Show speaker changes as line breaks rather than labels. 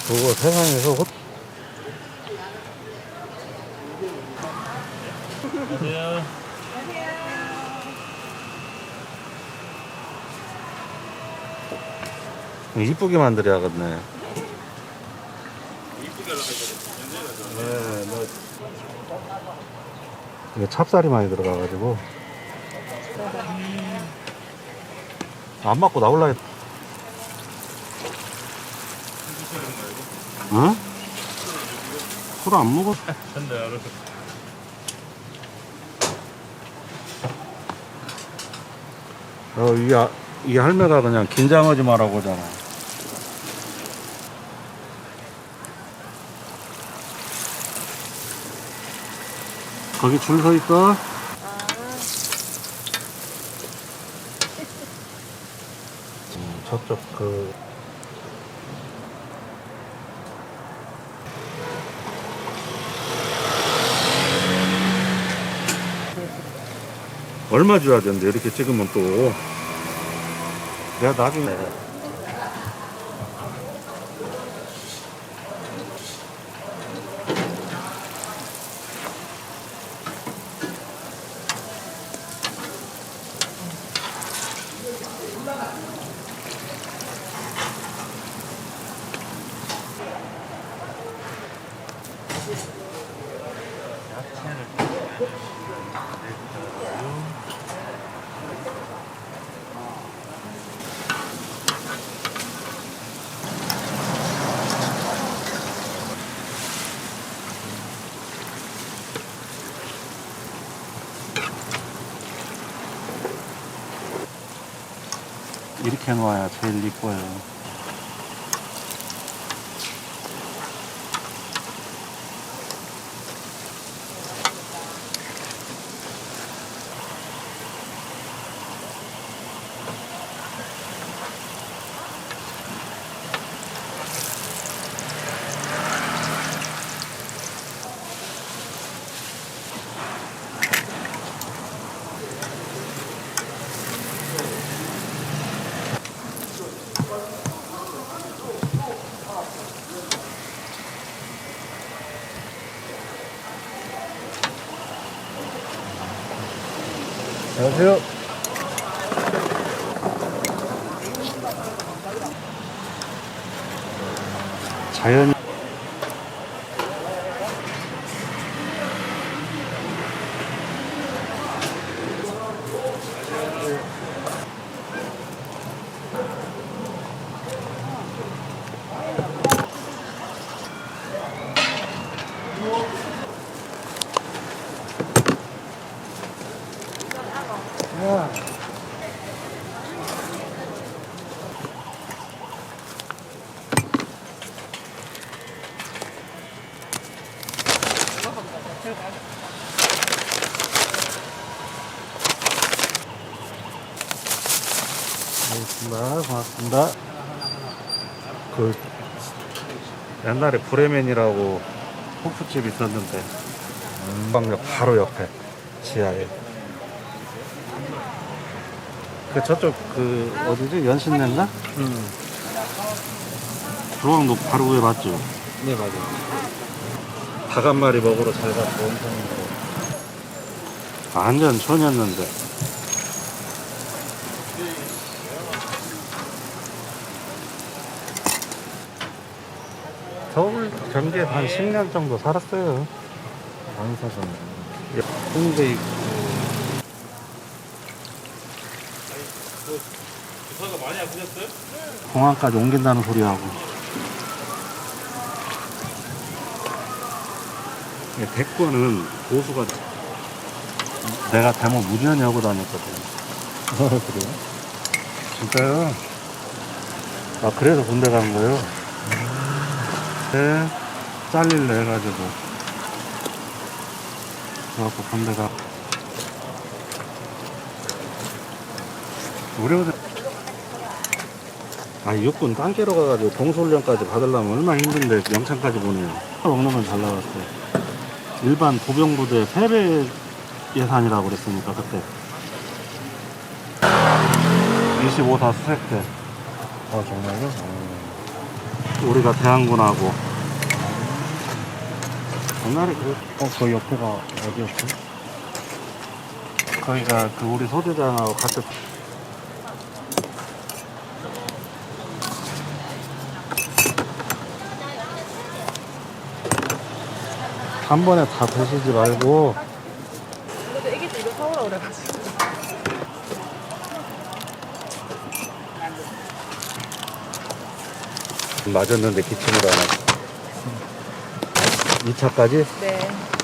그거 세상에서
안녕하세요.
이쁘게 만들어야겠네.
이쁘게 하려고
네, 뭐 이게 찹쌀이 많이 들어가가지고 안 맞고 나올라 했. 응? 술 안 먹어?
한대 알아.
이 할매가 그냥 긴장하지 말라고 하잖아. 거기 줄 서 있어? 저쪽 얼마 줘야 되는데 이렇게 찍으면 또 내가 나중에 이렇게 해놓아야 제일 이뻐요. 안녕하세요. 자연 고맙습니다. 그 옛날에 브레멘이라고 호프집 있었는데 방역 바로 옆에 지하에 그 저쪽 그 어디지 연신내인가? 조항도 바로 위에 맞죠?
네 맞아요.
닭 한 마리 먹으러 잘 갔고 엄청 완전 촌이었는데 서울 경기에 한 10년 정도 살았어요.
많이 사셨네.
홍대 있고
주사가 많이 아프셨어요?
공항까지 옮긴다는 소리하고 백권은 고수가 내가 대모 무지연히 하고 다녔거든.
그래요?
진짜요? 아 그래서 군대 간 거예요? 네 잘릴래 해가지고 그래갖고 군대 가 우리 어제 아, 육군 땅 깨러 가가지고 동수훈련까지 받으려면 얼마나 힘든데 영창까지 보내요. 먹는 건 잘 나왔어요. 일반 보병부대 3배 예산이라고 그랬으니까 그때 25사 수색 때
정말요?
우리가 대항군하고 옛날에
그 옆에가 어디였지?
거기가 그 우리 소대장하고 같이 한 번에 다 드시지 말고
근데 애기들 이거 사오라 그래가지고.
맞았는데 기침을 안 하고 2차까지?
네.